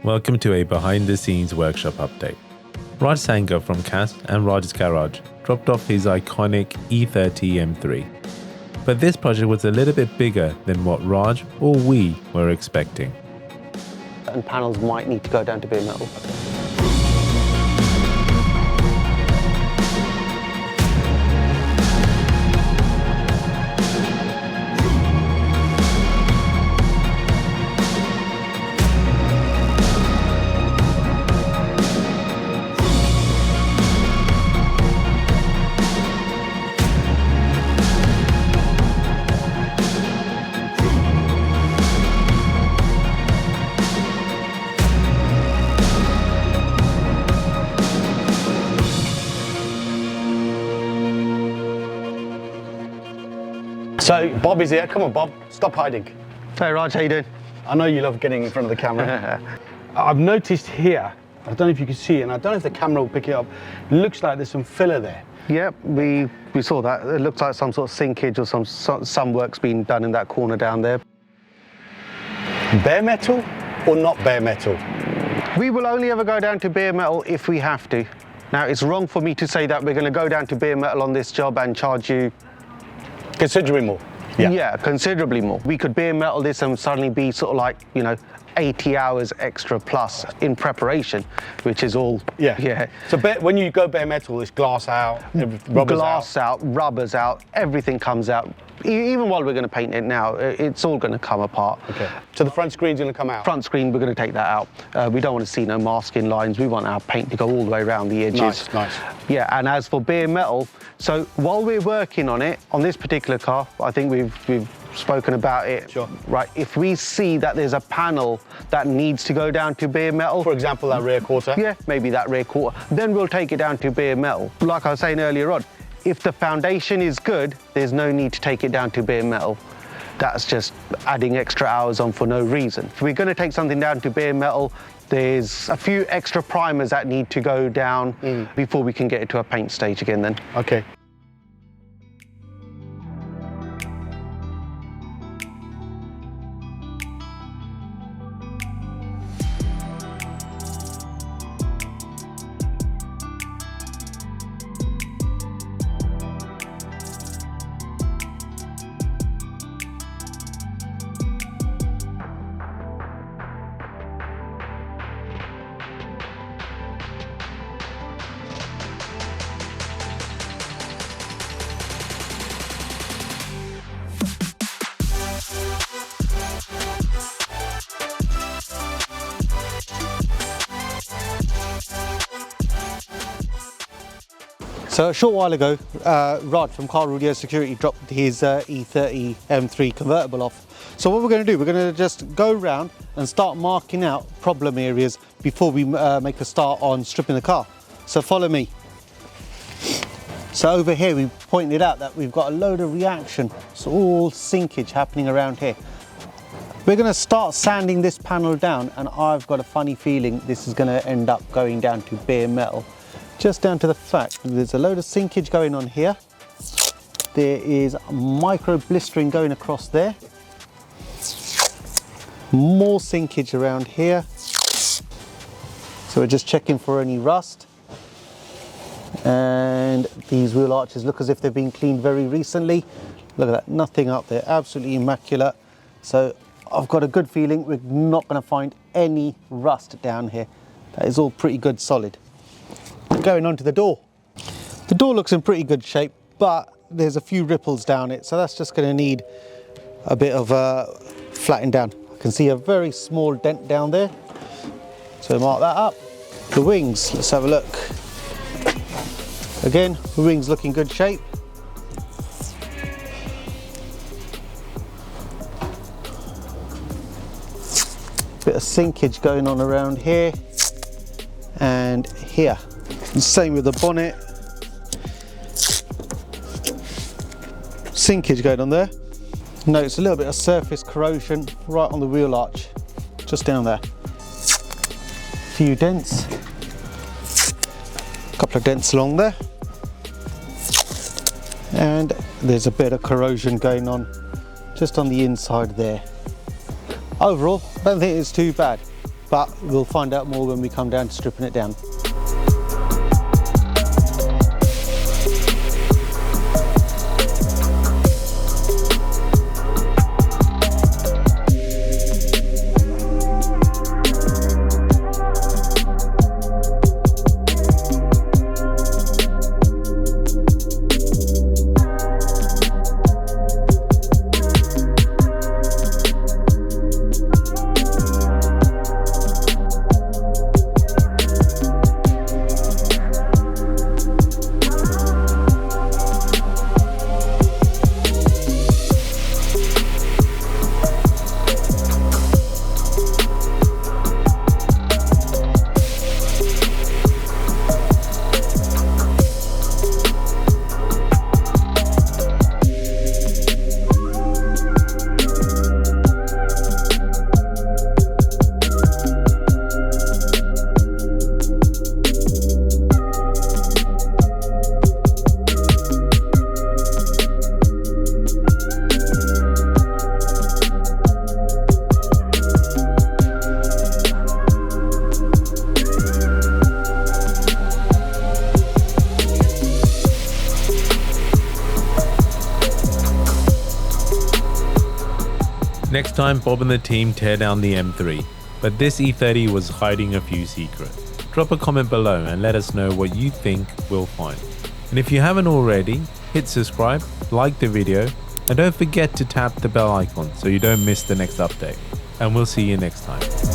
Welcome to a behind-the-scenes workshop update. Raj Sangha from Cast and Raj's Garage dropped off his iconic E30 M3. But this project was a little bit bigger than what Raj or we were expecting. And panels might need to go down to bare metal. So Bob is here. Come on, Bob. Stop hiding. Hey Raj, how you doing? I know you love getting in front of the camera. I've noticed here, I don't know if you can see it, and I don't know if the camera will pick it up. It looks like there's some filler there. Yep, we saw that. It looks like some sort of sinkage or some work's been done in that corner down there. Bare metal or not bare metal? We will only ever go down to bare metal if we have to. Now, it's wrong for me to say that we're going to go down to bare metal on this job and charge you Considerably more. Yeah, considerably more. We could bare metal this and suddenly be sort of like, 80 hours extra plus in preparation, which is all. Yeah. So when you go bare metal, it's glass out, rubber's glass out, rubbers out, everything comes out. Even while we're going to paint it now, it's all going to come apart. Okay. So the front screen's going to come out? Front screen, we're going to take that out. We don't want to see no masking lines. We want our paint to go all the way around the edges. Nice. Yeah, and as for bare metal, so while we're working on it, on this particular car, I think we've spoken about it. Sure. Right, if we see that there's a panel that needs to go down to bare metal. For example, that rear quarter? Yeah, maybe that rear quarter. Then we'll take it down to bare metal. Like I was saying earlier on, if the foundation is good, there's no need to take it down to bare metal. That's just adding extra hours on for no reason. If we're going to take something down to bare metal, there's a few extra primers that need to go down before we can get it to a paint stage again then. Okay. So a short while ago, Raj from Car Audio Security dropped his E30 M3 convertible off. So what we're going to do, we're going to just go around and start marking out problem areas before we make a start on stripping the car. So follow me. So over here we pointed out that we've got a load of reaction, so all sinkage happening around here. We're going to start sanding this panel down, and I've got a funny feeling this is going to end up going down to bare metal. Just down to the fact that there's a load of sinkage going on here. There is micro blistering going across there. More sinkage around here. So we're just checking for any rust. And these wheel arches look as if they've been cleaned very recently. Look at that, nothing up there, absolutely immaculate. So I've got a good feeling we're not going to find any rust down here. That is all pretty good, solid. Going on to the door. The door looks in pretty good shape, but there's a few ripples down it, so that's just going to need a bit of flattening down. I can see a very small dent down there, so mark that up. The wings, let's have a look. Again, the wings look in good shape. Bit of sinkage going on around here and here. Same with the bonnet. Sinkage going on there. Notice a little bit of surface corrosion right on the wheel arch, just down there. Few dents. A couple of dents along there. And there's a bit of corrosion going on just on the inside there. Overall, I don't think it's too bad, but we'll find out more when we come down to stripping it down. Next time, Bob and the team tear down the M3, but this E30 was hiding a few secrets. Drop a comment below and let us know what you think we'll find. And if you haven't already, hit subscribe, like the video, and don't forget to tap the bell icon so you don't miss the next update. And we'll see you next time.